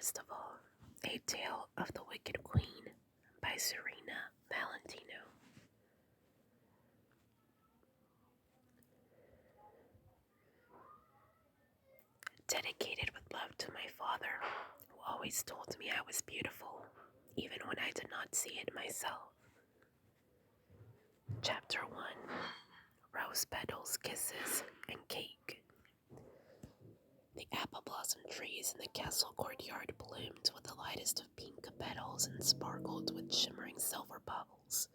Fairest of all, A Tale of the Wicked Queen by Serena Valentino. Dedicated with love to my father, who always told me I was beautiful, even when I did not see it myself. Chapter 1: Rose Petals, Kisses, and Cake. The apple blossom trees in the castle courtyard bloomed with the lightest of pink petals and sparkled with shimmering silver bubbles,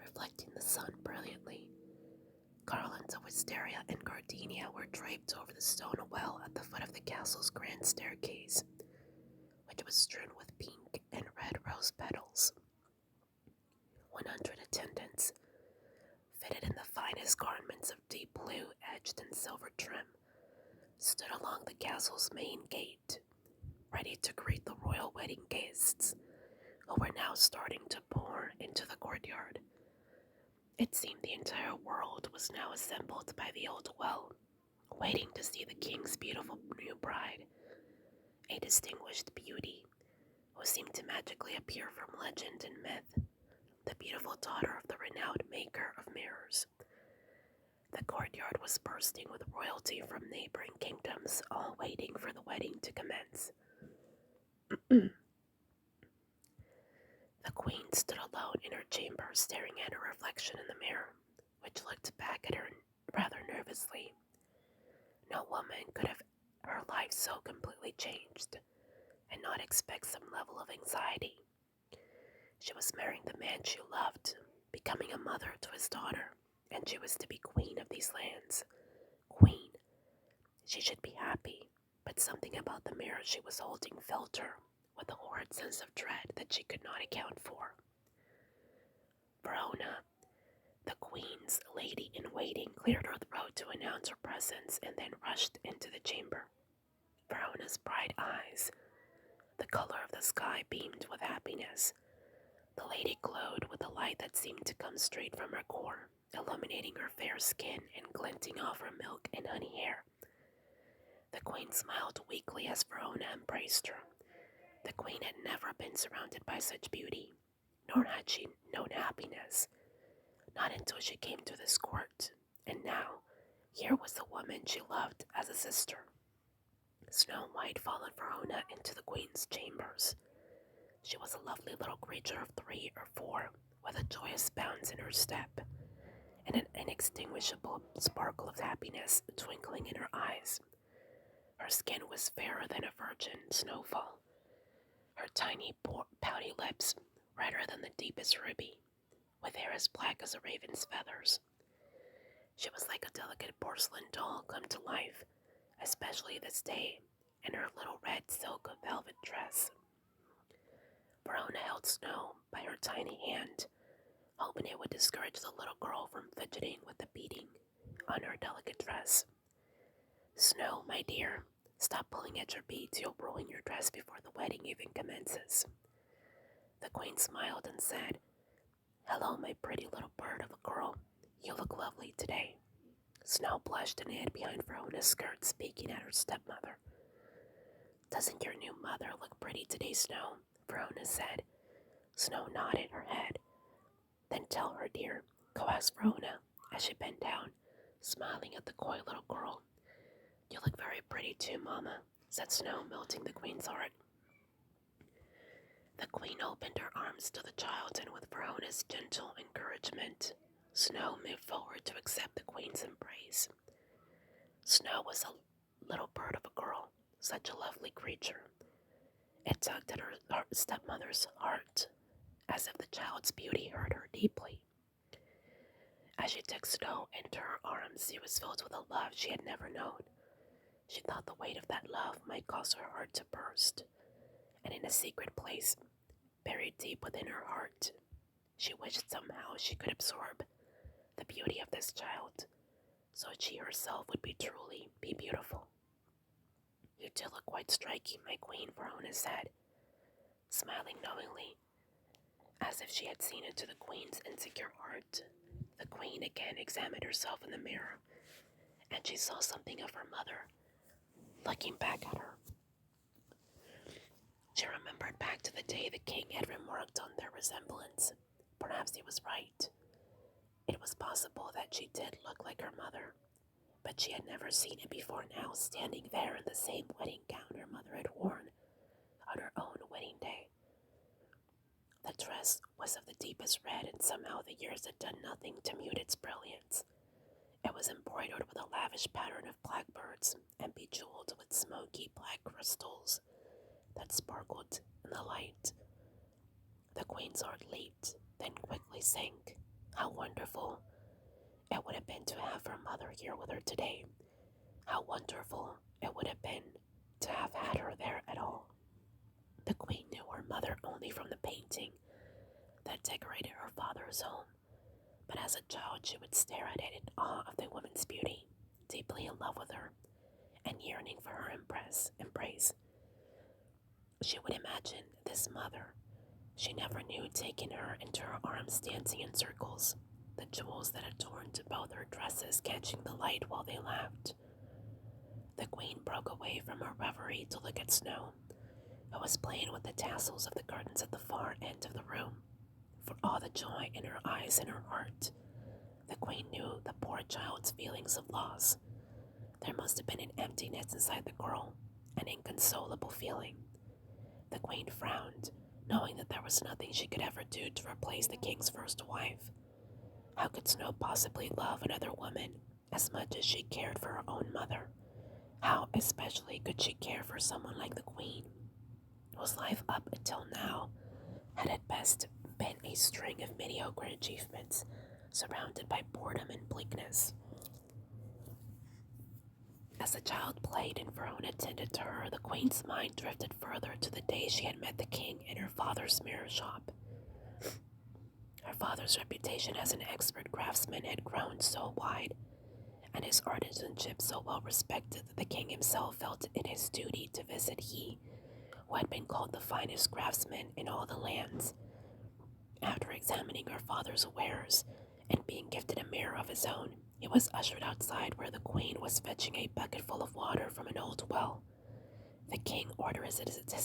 reflecting the sun brilliantly. Garlands of wisteria and gardenia were draped over the stone well at the foot of the castle's grand staircase, which was strewn with pink and red rose petals. 100 attendants, fitted in the finest garments of deep blue edged in silver trim, stood along the castle's main gate, ready to greet the royal wedding guests, who were now starting to pour into the courtyard. It seemed the entire world was now assembled by the old well, waiting to see the king's beautiful new bride, a distinguished beauty who seemed to magically appear from legend and myth, the beautiful daughter of the renowned maker of mirrors. The courtyard was bursting with royalty from neighboring kingdoms, all waiting for the wedding to commence. The queen stood alone in her chamber, staring at her reflection in the mirror, which looked back at her rather nervously. No woman could have her life so completely changed and not expect some level of anxiety. She was marrying the man she loved, becoming a mother to his daughter, and she was to be queen of these lands. Queen. She should be happy, but something about the mirror she was holding filled her with a horrid sense of dread that she could not account for. Verona, the queen's lady-in-waiting, cleared her throat to announce her presence and then rushed into the chamber. Verona's bright eyes, the color of the sky, beamed with happiness. The lady glowed with a light that seemed to come straight from her core, illuminating her fair skin and glinting off her milk and honey hair. The queen smiled weakly as Verona embraced her. The queen had never been surrounded by such beauty, nor had she known happiness, not until she came to this court, and now here was the woman she loved as a sister. Snow White followed Verona into the queen's chambers. She was a lovely little creature of 3 or 4, with a joyous bounce in her step, and an inextinguishable sparkle of happiness twinkling in her eyes. Her skin was fairer than a virgin snowfall, her tiny, pouty lips redder than the deepest ruby, with hair as black as a raven's feathers. She was like a delicate porcelain doll come to life, especially this day, in her little red silk velvet dress. Verona held Snow by her tiny hand, hoping it would discourage the little girl from fidgeting with the beading on her delicate dress. Snow, my dear, stop pulling at your beads. You'll ruin your dress before the wedding even commences. The queen smiled and said, "Hello, my pretty little bird of a girl. You look lovely today." Snow blushed and hid behind Verona's skirt, speaking at her stepmother. "Doesn't your new mother look pretty today, Snow?" Verona said. Snow nodded her head. "Then tell her, dear," coaxed Verona as she bent down, smiling at the coy little girl. "You look very pretty too, Mama," said Snow, melting the queen's heart. The queen opened her arms to the child, and with Verona's gentle encouragement, Snow moved forward to accept the queen's embrace. Snow was a little bird of a girl, such a lovely creature. It tugged at her stepmother's heart, as if the child's beauty hurt her deeply. As she took Snow into her arms, she was filled with a love she had never known. She thought the weight of that love might cause her heart to burst, and in a secret place, buried deep within her heart, she wished somehow she could absorb the beauty of this child, so she herself would truly be beautiful. "You do look quite striking, my queen," Verona said, smiling knowingly, as if she had seen into the queen's insecure heart. The queen again examined herself in the mirror, and she saw something of her mother looking back at her. She remembered back to the day the king had remarked on their resemblance. Perhaps he was right. It was possible that she did look like her mother, but she had never seen it before now, standing there in the same wedding gown her mother had worn on her own wedding day. The dress was of the deepest red, and somehow the years had done nothing to mute its brilliance. It was embroidered with a lavish pattern of blackbirds and bejeweled with smoky black crystals that sparkled in the light. The queen's heart leaped, then quickly sank. How wonderful it would have been to have her mother here with her today. How wonderful it would have been to have had her there at all. The queen knew her mother only from the painting that decorated her father's home, but as a child she would stare at it in awe of the woman's beauty, deeply in love with her, and yearning for her embrace. She would imagine this mother she never knew taking her into her arms, dancing in circles, the jewels that adorned both her dresses catching the light while they laughed. The queen broke away from her reverie to look at Snow, who was playing with the tassels of the curtains at the far end of the room. For all the joy in her eyes and her heart, the queen knew the poor child's feelings of loss. There must have been an emptiness inside the girl, an inconsolable feeling. The queen frowned, knowing that there was nothing she could ever do to replace the king's first wife. How could Snow possibly love another woman as much as she cared for her own mother? How especially could she care for someone like the queen, whose life up until now had at best been a string of mediocre achievements, surrounded by boredom and bleakness? As the child played and Verona attended to her, the queen's mind drifted further to the day she had met the king in her father's mirror shop. Her father's reputation as an expert craftsman had grown so wide, and his artisanship so well respected that the king himself felt it his duty to visit he, who had been called the finest craftsman in all the lands. After examining her father's wares and being gifted a mirror of his own, he was ushered outside where the queen was fetching a bucket full of water from an old well. The king ordered his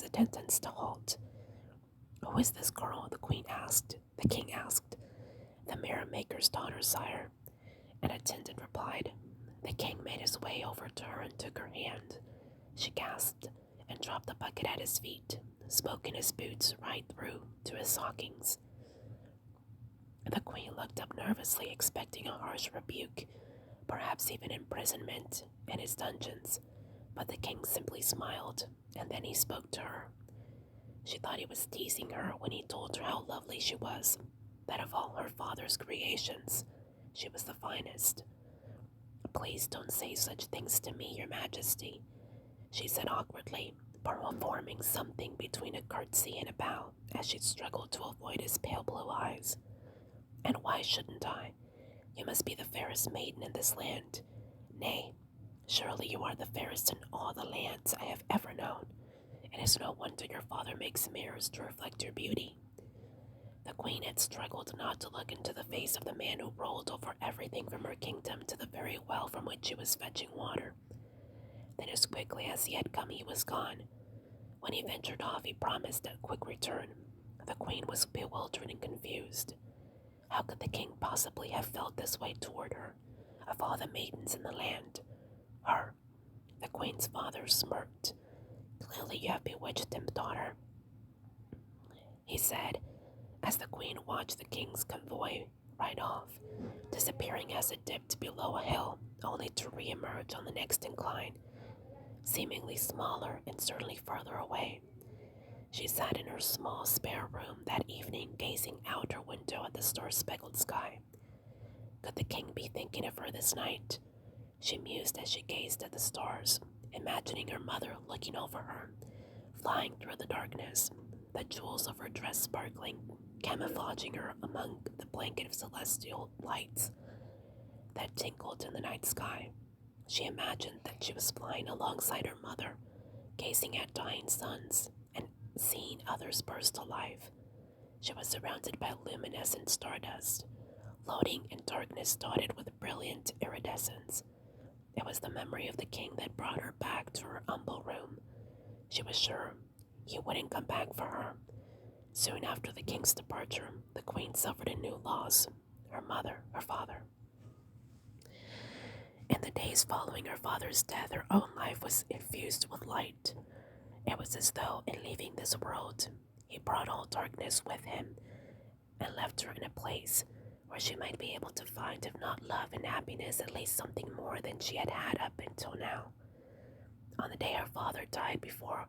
attendants to halt. "Who is this girl?" the king asked. "The mirror maker's daughter, sire," an attendant replied. The king made his way over to her and took her hand. She gasped and dropped the bucket at his feet, smoking his boots right through to his stockings. The queen looked up nervously, expecting a harsh rebuke, perhaps even imprisonment in his dungeons, but the king simply smiled, and then he spoke to her. She thought he was teasing her when he told her how lovely she was, that of all her father's creations, she was the finest. "Please don't say such things to me, your majesty," she said awkwardly, performing something between a curtsy and a bow as she struggled to avoid his pale blue eyes. "And why shouldn't I? You must be the fairest maiden in this land. Nay, surely you are the fairest in all the lands I have ever known. It is no wonder your father makes mirrors to reflect your beauty." The queen had struggled not to look into the face of the man who ruled over everything from her kingdom to the very well from which she was fetching water. Then as quickly as he had come, he was gone. When he ventured off, he promised a quick return. The queen was bewildered and confused. How could the king possibly have felt this way toward her? Of all the maidens in the land, her. The queen's father smirked. "Clearly you have bewitched him, daughter," he said, as the queen watched the king's convoy ride off, disappearing as it dipped below a hill, only to re-emerge on the next incline, seemingly smaller and certainly further away. She sat in her small spare room that evening, gazing out her window at the star-speckled sky. Could the king be thinking of her this night? She mused as she gazed at the stars, imagining her mother looking over her, flying through the darkness, the jewels of her dress sparkling, camouflaging her among the blanket of celestial lights that tinkled in the night sky. She imagined that she was flying alongside her mother, gazing at dying suns and seeing others burst to life. She was surrounded by luminescent stardust, floating in darkness dotted with brilliant iridescence. It was the memory of the king that brought her back to her humble room. She was sure he wouldn't come back for her. Soon after the king's departure, the queen suffered a new loss: her mother, her father. In the days following her father's death, her own life was infused with light. It was as though, in leaving this world, he brought all darkness with him and left her in a place where she might be able to find, if not love and happiness, at least something more than she had had up until now. On the day her father died, before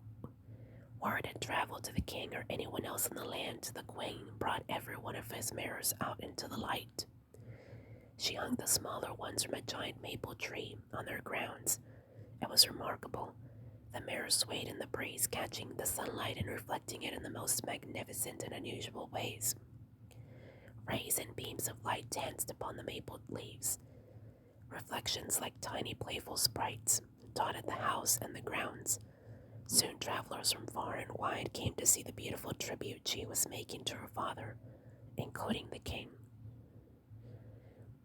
word had traveled to the king or anyone else in the land, the queen brought every one of his mirrors out into the light. She hung the smaller ones from a giant maple tree on their grounds. It was remarkable. The mirrors swayed in the breeze, catching the sunlight and reflecting it in the most magnificent and unusual ways. Rays and beams of light danced upon the maple leaves. Reflections like tiny playful sprites dotted the house and the grounds. Soon travelers from far and wide came to see the beautiful tribute she was making to her father, including the king.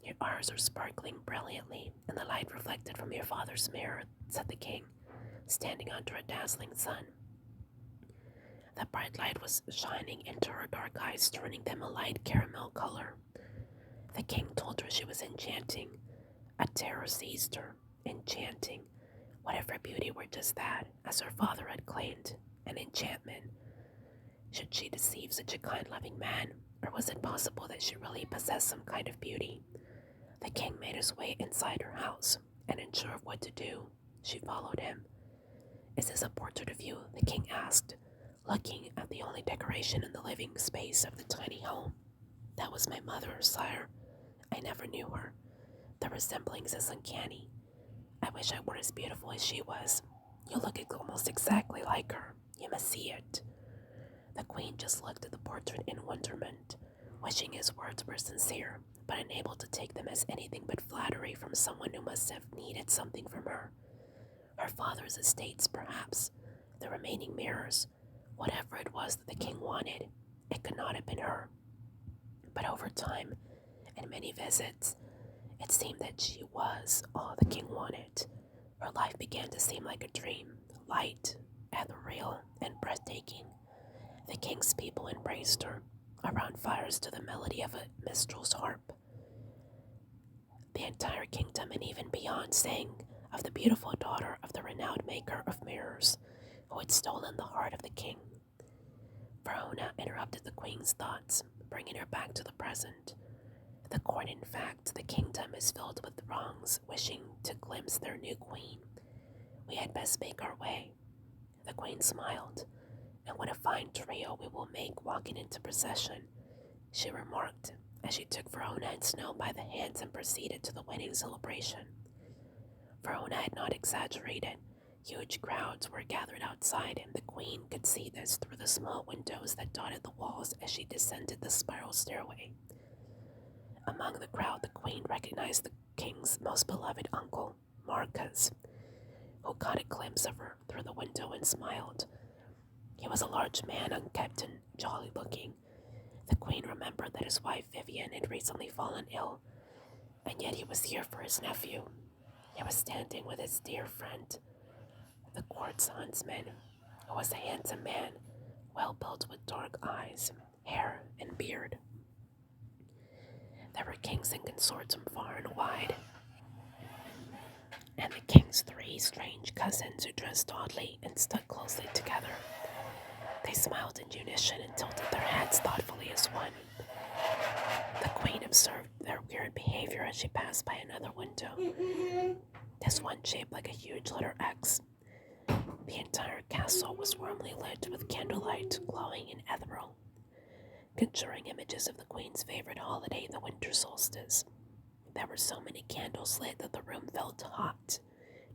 "Your eyes are sparkling brilliantly in the light reflected from your father's mirror," said the king, standing under a dazzling sun. The bright light was shining into her dark eyes, turning them a light caramel color. The king told her she was enchanting. A terror seized her. Enchanting. What if her beauty were just that, as her father had claimed, an enchantment? Should she deceive such a kind, loving man, or was it possible that she really possessed some kind of beauty? The king made his way inside her house, and unsure of what to do, she followed him. "Is this a portrait of you?" the king asked, looking at the only decoration in the living space of the tiny home. "That was my mother, sire. I never knew her. The resemblance is uncanny. I wish I were as beautiful as she was. You look almost exactly like her. You must see it." The queen just looked at the portrait in wonderment, wishing his words were sincere, but unable to take them as anything but flattery from someone who must have needed something from her. Her father's estates, perhaps, the remaining mirrors, whatever it was that the king wanted, it could not have been her. But over time, and many visits, it seemed that she was all the king wanted. Her life began to seem like a dream, light, ethereal, and breathtaking. The king's people embraced her, around fires to the melody of a minstrel's harp. The entire kingdom and even beyond sang of the beautiful daughter of the renowned maker of mirrors who had stolen the heart of the king. Verona interrupted the queen's thoughts, bringing her back to the present. The court, in fact, the kingdom is filled with throngs wishing to glimpse their new queen. We had best make our way. The queen smiled. "And what a fine trio we will make walking into procession," she remarked as she took Verona and Snow by the hands and proceeded to the wedding celebration. Verona had not exaggerated. Huge crowds were gathered outside, and the queen could see this through the small windows that dotted the walls as she descended the spiral stairway. Among the crowd, the queen recognized the king's most beloved uncle, Marcus, who caught a glimpse of her through the window and smiled. He was a large man, unkempt and jolly-looking. The queen remembered that his wife Vivian had recently fallen ill, and yet he was here for his nephew. He was standing with his dear friend, the court's huntsman, who was a handsome man, well-built with dark eyes, hair, and beard. There were kings and consorts from far and wide, and the king's three strange cousins who dressed oddly and stuck closely together. They smiled in unison and tilted their heads thoughtfully as one. The queen observed their weird behavior as she passed by another window, this one shaped like a huge letter X. The entire castle was warmly lit with candlelight glowing in ethereal, conjuring images of the queen's favorite holiday, the winter solstice. There were so many candles lit that the room felt hot,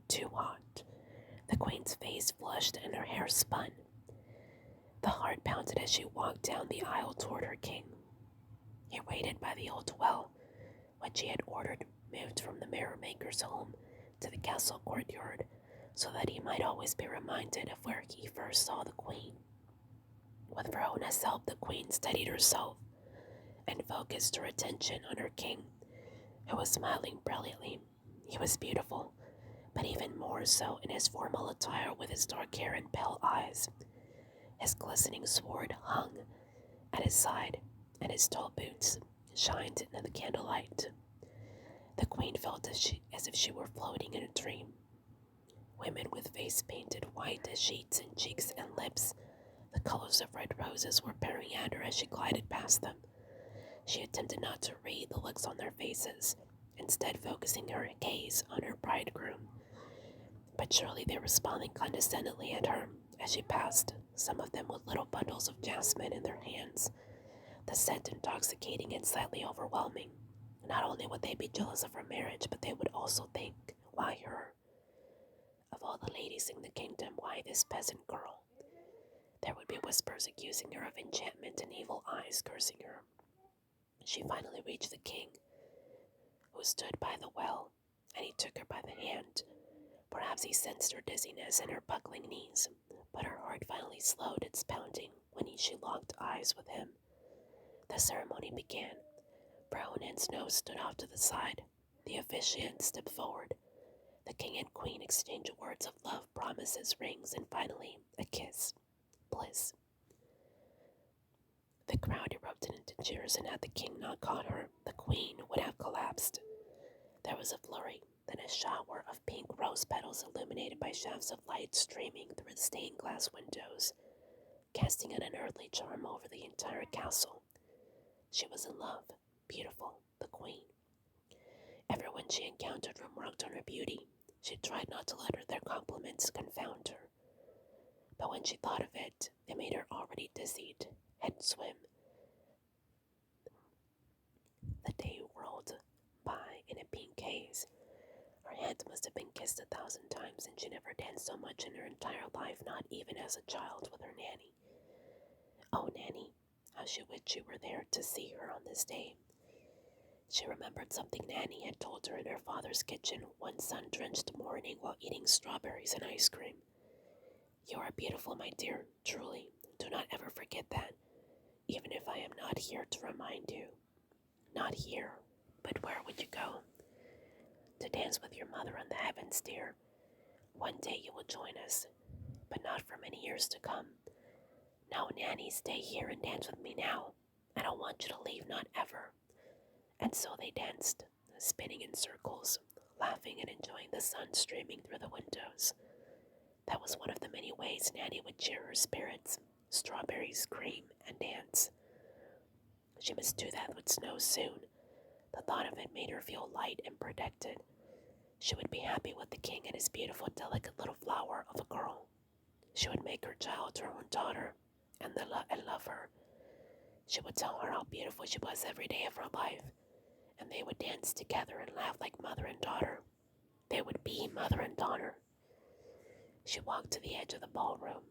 too hot. The queen's face flushed and her hair spun. The heart pounded as she walked down the aisle toward her king. He waited by the old well, which he had ordered moved from the mirror maker's home to the castle courtyard, so that he might always be reminded of where he first saw the queen. With Verona's help, the queen steadied herself and focused her attention on her king, who was smiling brilliantly. He was beautiful, but even more so in his formal attire with his dark hair and pale eyes. His glistening sword hung at his side, and his tall boots shined in the candlelight. The queen felt as if she were floating in a dream. Women with face painted white as sheets and cheeks and lips, the colors of red roses, were peering at her as she glided past them. She attempted not to read the looks on their faces, instead focusing her gaze on her bridegroom. But surely they were smiling condescendingly at her as she passed, some of them with little bundles of jasmine in their hands, the scent intoxicating and slightly overwhelming. Not only would they be jealous of her marriage, but they would also think, why her? Of all the ladies in the kingdom, why this peasant girl? There would be whispers accusing her of enchantment and evil eyes cursing her. She finally reached the king, who stood by the well, and he took her by the hand. Perhaps he sensed her dizziness and her buckling knees, but her heart finally slowed its pounding when she locked eyes with him. The ceremony began. Brown and Snow stood off to the side. The officiant stepped forward. The king and queen exchanged words of love, promises, rings, and finally a kiss. Bliss. The crowd erupted into cheers, and had the king not caught her, the queen would have collapsed. There was a flurry, then a shower of pink rose petals illuminated by shafts of light streaming through the stained glass windows, casting an unearthly charm over the entire castle. She was in love, beautiful, the queen. Everyone she encountered remarked on her beauty. She tried not to let their compliments confound her. But when she thought of it, it made her already dizzied, head swim. The day whirled by in a pink haze. Her hand must have been kissed 1,000 times, and she never danced so much in her entire life, not even as a child with her nanny. Oh, Nanny, how she wished she were there to see her on this day. She remembered something Nanny had told her in her father's kitchen one sun-drenched morning while eating strawberries and ice cream. You are beautiful, my dear, truly. Do not ever forget that, even if I am not here to remind you. Not here, but where would you go? To dance with your mother in the heavens, dear. One day you will join us, but not for many years to come. No, Nanny, stay here and dance with me now. I don't want you to leave, not ever. And so they danced, spinning in circles, laughing and enjoying the sun streaming through the windows. That was one of the many ways Nanny would cheer her spirits: strawberries, cream, and dance. She must do that with Snow soon. The thought of it made her feel light and protected. She would be happy with the king and his beautiful, delicate little flower of a girl. She would make her child her own daughter and love her. She would tell her how beautiful she was every day of her life, and they would dance together and laugh like mother and daughter. They would be mother and daughter. She walked to the edge of the ballroom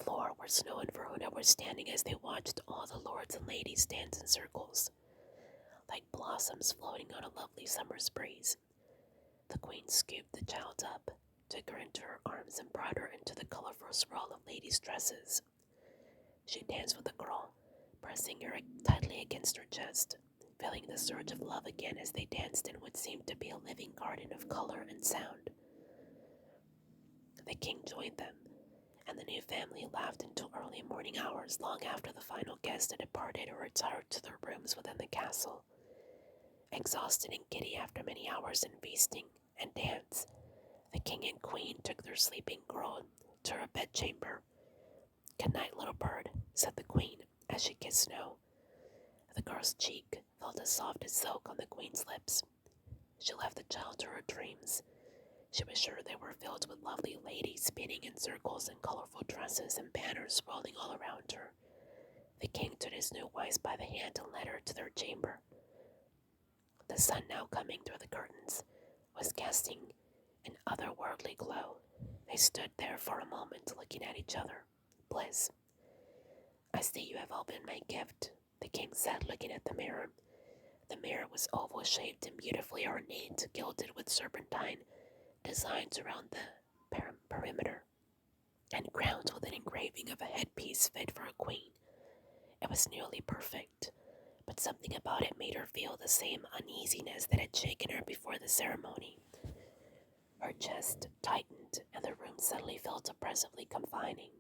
floor where Snow and Verona were standing as they watched all the lords and ladies dance in circles, like blossoms floating on a lovely summer's breeze. The queen scooped the child up, took her into her arms, and brought her into the colorful swirl of ladies' dresses. She danced with the girl, pressing her tightly against her chest, feeling the surge of love again as they danced in what seemed to be a living garden of color and sound. The king joined them, and the new family laughed until early morning hours, long after the final guests had departed or retired to their rooms within the castle. Exhausted and giddy after many hours in feasting and dance, the king and queen took their sleeping girl to her bedchamber. "Good night, little bird," said the queen as she kissed Snow. The girl's cheek felt as soft as silk on the queen's lips. She left the child to her dreams. She was sure they were filled with lovely ladies spinning in circles in colorful dresses and banners rolling all around her. The king took his new wife by the hand and led her to their chamber. The sun, now coming through the curtains, was casting an otherworldly glow. They stood there for a moment looking at each other. Bliss. "I see you have opened my gift," the king said, looking at the mirror. The mirror was oval-shaped and beautifully ornate, gilded with serpentine designs around the perimeter, and crowned with an engraving of a headpiece fit for a queen. It was nearly perfect, but something about it made her feel the same uneasiness that had shaken her before the ceremony. Her chest tightened, and the room suddenly felt oppressively confining.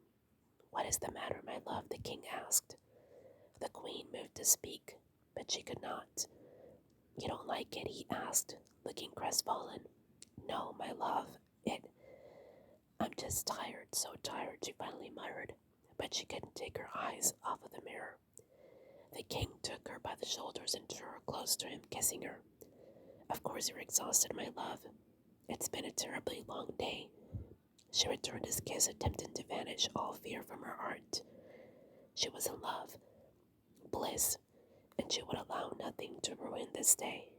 "What is the matter, my love?" the king asked. The queen moved to speak, but she could not. "You don't like it?" he asked, looking crestfallen. "No, my love, I'm just tired, so tired," she finally muttered, but she couldn't take her eyes off of the mirror. The king took her by the shoulders and drew her close to him, kissing her. "Of course you're exhausted, my love. It's been a terribly long day." She returned his kiss, attempting to banish all fear from her heart. She was in love, bliss, and she would allow nothing to ruin this day.